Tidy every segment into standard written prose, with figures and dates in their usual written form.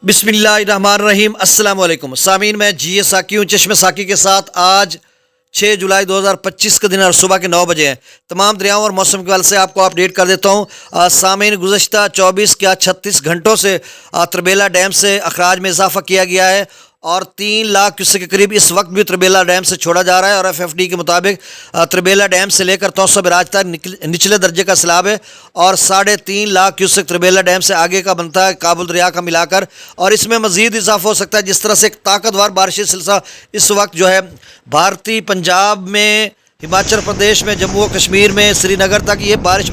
बिस्मिल्लाहिर्रहमानिर्रहीम। अस्सलाम वालेकुम सामीन, मैं जी साकी हूँ चश्मे साकी के साथ। आज 6 जुलाई 2025 का दिन और सुबह के 9 बजे हैं। तमाम दरियाओं और मौसम के हवाले से आपको अपडेट कर देता हूँ। सामीन, गुज़श्ता 24 या 36 घंटों से तरबेला डैम से अखराज में इजाफा किया गया है और 3 लाख क्यूसेक के करीब इस वक्त भी तरबेला डैम से छोड़ा जा रहा है। और FFD के मुताबिक तरबेला डैम से लेकर तौसा बराज तक निचले दर्जे का सैलाब है और 3.5 लाख क्यूसेक तरबेला डैम से आगे का बनता है काबुल दरिया का मिलाकर, और इसमें मज़ीद इजाफा हो सकता है। जिस तरह से एक ताकतवर बारिशी सिलसिला इस वक्त जो है भारतीय पंजाब में, हिमाचल प्रदेश में, जम्मू और कश्मीर में, श्रीनगर तक ये बारिश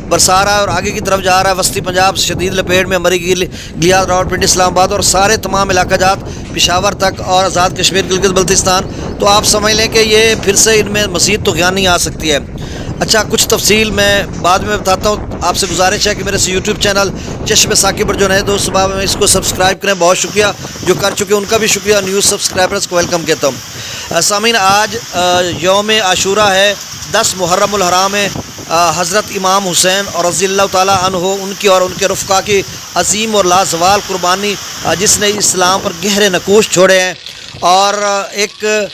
बरसा रहा है और आगे की तरफ जा रहा है। वस्ती पंजाब शदीद लपेट में, मरी गिलियात, रावलपिंडी, इस्लामाबाद और सारे तमाम इलाका जात पेशावर तक और आज़ाद कश्मीर, गिलगित बल्तिस्तान। तो आप समझ लें कि ये फिर से इनमें मज़ीद तूफ़ानी आ सकती है। अच्छा, कुछ तफसील मैं बाद में बताता हूँ। आपसे गुजारिश है कि मेरे यूट्यूब चैनल चश्मे साकी पर जो नए दोस्त में इसको सब्सक्राइब करें। बहुत शुक्रिया, जो कर चुके उनका भी शुक्रिया। न्यूज़ सब्सक्राइबर्स को वेलकम कहता हूँ। सामीन, आज यौम आशूरा है, 10 मुहर्रमुल हराम है। हज़रत इमाम हुसैन और रज़ियल्लाहु ताला अन्हु, उनकी और उनके रुफ़क़ा की अज़ीम और लाजवाल कुर्बानी जिसने इस्लाम पर गहरे नकूश छोड़े हैं और एक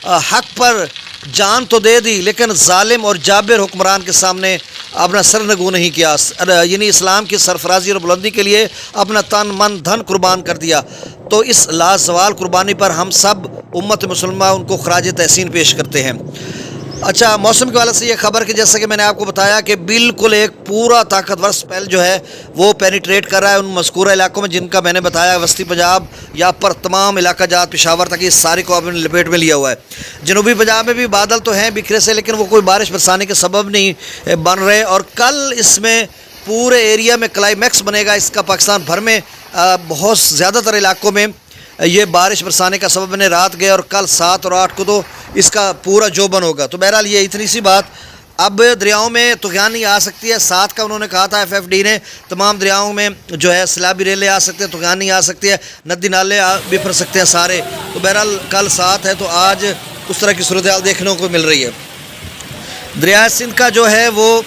हक़ पर जान तो दे दी, लेकिन ज़ालिम और जाबिर हुक्मरान के सामने अपना सर नगू नहीं किया, यानी इस्लाम की सरफराजी और बुलंदी के लिए अपना तन मन धन कुर्बान कर दिया। तो इस लाजवाल कुर्बानी पर हम सब उम्मत मुसलमान उनको खराज तहसीन पेश करते हैं। अच्छा, मौसम के वाले से ये खबर कि जैसे कि मैंने आपको बताया कि बिल्कुल एक पूरा ताकतवर स्पेल जो है वो पेनिट्रेट कर रहा है उन मज़कूरा इलाकों में जिनका मैंने बताया। वस्ती पंजाब या पर तमाम इलाका जात पेशावर तक इस सारे को अपने लपेट में लिया हुआ है। जनूबी पंजाब में भी बादल तो हैं बिखरे से, लेकिन वो कोई बारिश बरसाने के सबब नहीं बन रहे। और कल इसमें पूरे एरिया में क्लाइमैक्स बनेगा इसका। पाकिस्तान भर में बहुत ज़्यादातर इलाकों में ये बारिश बरसाने का सबब बने रात गए और कल 7 और 8 को तो इसका पूरा जोबन होगा। तो बहरहाल ये इतनी सी बात। अब दरियाओं में तूफ़ानी आ सकती है। 7 का उन्होंने कहा था FFD ने, तमाम दरियाओं में जो है सैलाबी रेले आ सकते हैं, तूफ़ानी आ सकती है, नदी नाले बिफर सकते हैं सारे। तो बहरहाल कल 7 है तो आज उस तरह की सूरत हाल देखने को मिल रही है। दरिया सिंध का जो है वो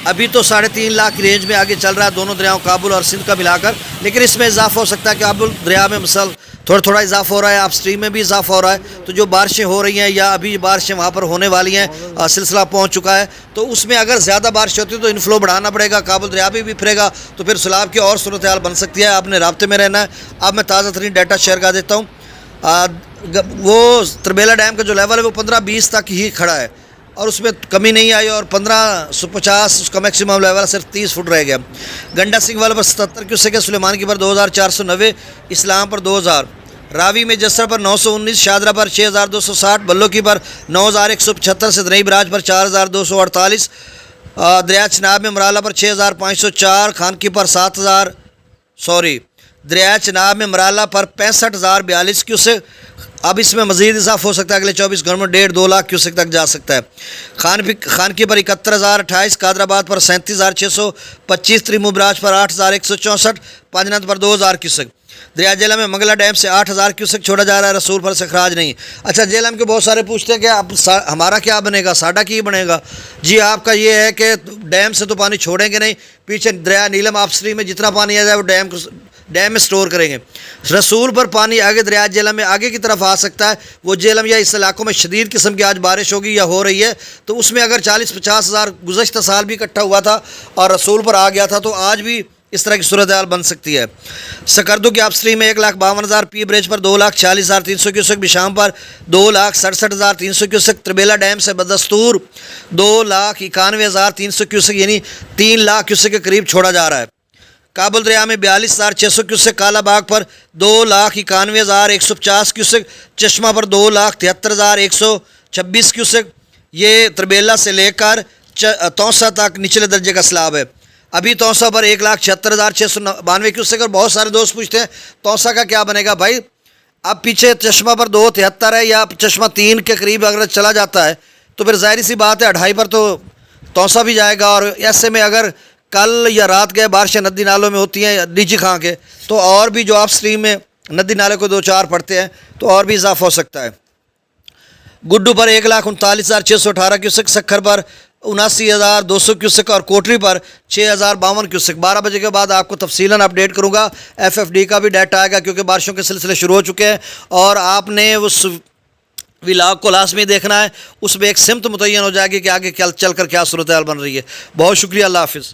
अभी तो 3.5 लाख की रेंज में आगे चल रहा है, दोनों दरियाओं काबुल और सिंध का मिलाकर। लेकिन इसमें इजाफा हो सकता है कि काबुल दरिया में मसल थोड़ा इजाफा हो रहा है, अपस्ट्रीम में भी इजाफा हो रहा है। तो जो बारिशें हो रही हैं या अभी बारिशें वहाँ पर होने वाली हैं, सिलसिला पहुँच चुका है, तो उसमें अगर ज़्यादा बारिश होती है तो इनफ्लो बढ़ाना पड़ेगा, काबुल दरिया भी बिफरेगा, तो फिर सैलाब की और सूरत हाल बन सकती है। आपने राब्ते में रहना है। अब मैं ताज़ा तरीन डाटा शेयर कर देता हूँ। वो तरबेला डैम का जो लेवल है वो 15-20 तक ही खड़ा है और उसमें कमी नहीं आई और 1550 उसका मैक्सिमम लेवल सिर्फ 30 फुट रह गया। गंडा सिंह वाला पर 77 क्यूसेक है, सुलेमान की पर 2490, इस्लाम पर 2000, रावी में जसर पर 919, शादरा पर 6260, बल्लो की पर 9175, सिदनई बराज पर 4248, दरिया चनाब में मराला पर 6504, खानकी पर दरिया चनाब में मराला पर 65,042 क्यूसेक। अब इसमें मज़ीद इजाफा हो सकता है, अगले 24 घंटों में 1.5-2 लाख क्यूसेक तक जा सकता है। खानकी पर 71,028, कादराबाद पर 37,625, त्रिमू बराज पर 8,164, पांजनत पर 2,000 क्यूसेक। दरिया जेलम में मंगला डैम से 8,000 क्यूसेक छोड़ा जा रहा है, रसूल पर से खराज नहीं। अच्छा, जेलम के बहुत सारे पूछते हैं कि अब हमारा क्या बनेगा, साडा की बनेगा। जी, आपका ये है कि डैम से तो पानी छोड़ेंगे नहीं, पीछे दरिया नीलम अपस्ट्रीम में जितना पानी आ जाए वो डैम में स्टोर करेंगे। रसूल पर पानी आगे दरिया जेलम में आगे की तरफ आ सकता है। वो जेलम या इस इलाकों में शदीद किस्म की आज बारिश होगी या हो रही है, तो उसमें अगर 40-50 हज़ार गुज़श्ता साल भी इकट्ठा हुआ था और रसूल पर आ गया था, तो आज भी इस तरह की सूरत हाल बन सकती है। सकरदू की अपस्ट्रीम में 1,52,000, पी ब्रिज पर 2,40,300 क्यूसेक, बिशाम पर 2,67,300 क्यूसेक, तरबेला डैम से बदस्तूर 2,91,300 क्यूसेक यानी 3 लाख क्यूसेक के करीब छोड़ा जा रहा है। काबुल दरिया में 42,600 क्यूसेक, काला बाग पर 2,91,150 क्यूसेक, चश्मा पर 2,73,126 क्यूसेक। ये तरबेला से लेकर तौसा तक निचले दर्जे का सैलाब है। अभी तौसा पर 1,76,692 क्यूसेक। और बहुत सारे दोस्त पूछते हैं तौसा का क्या बनेगा। भाई, अब पीछे चश्मा पर 2,73 है या चश्मा 3 के करीब अगर चला जाता है तो फिर जाहिर सी बात है 2.5 पर तो तौसा भी जाएगा। और ऐसे में अगर कल या रात गए बारिशें नदी नालों में होती हैं नीचे खां के, तो और भी जो आप स्ट्रीम में नदी नाले को 2-4 पड़ते हैं तो और भी इजाफा हो सकता है। गुड्डू पर 1,39,618 क्यूसेक, सखर पर 79,200 क्यूसेक और कोटरी पर 6,052 क्यूसेक। 12 बजे के बाद आपको तफसीलन अपडेट करूंगा। FFD का भी डाटा आएगा क्योंकि बारिशों के सिलसिले शुरू हो चुके हैं और आपने उस व्लॉग को लाजमी देखना है। उसमें एक सिमत मुतय्यन हो जाएगी कि आगे क्या चल कर क्या सूरत हाल बन रही है। बहुत शुक्रिया, अल्लाह हाफिज़।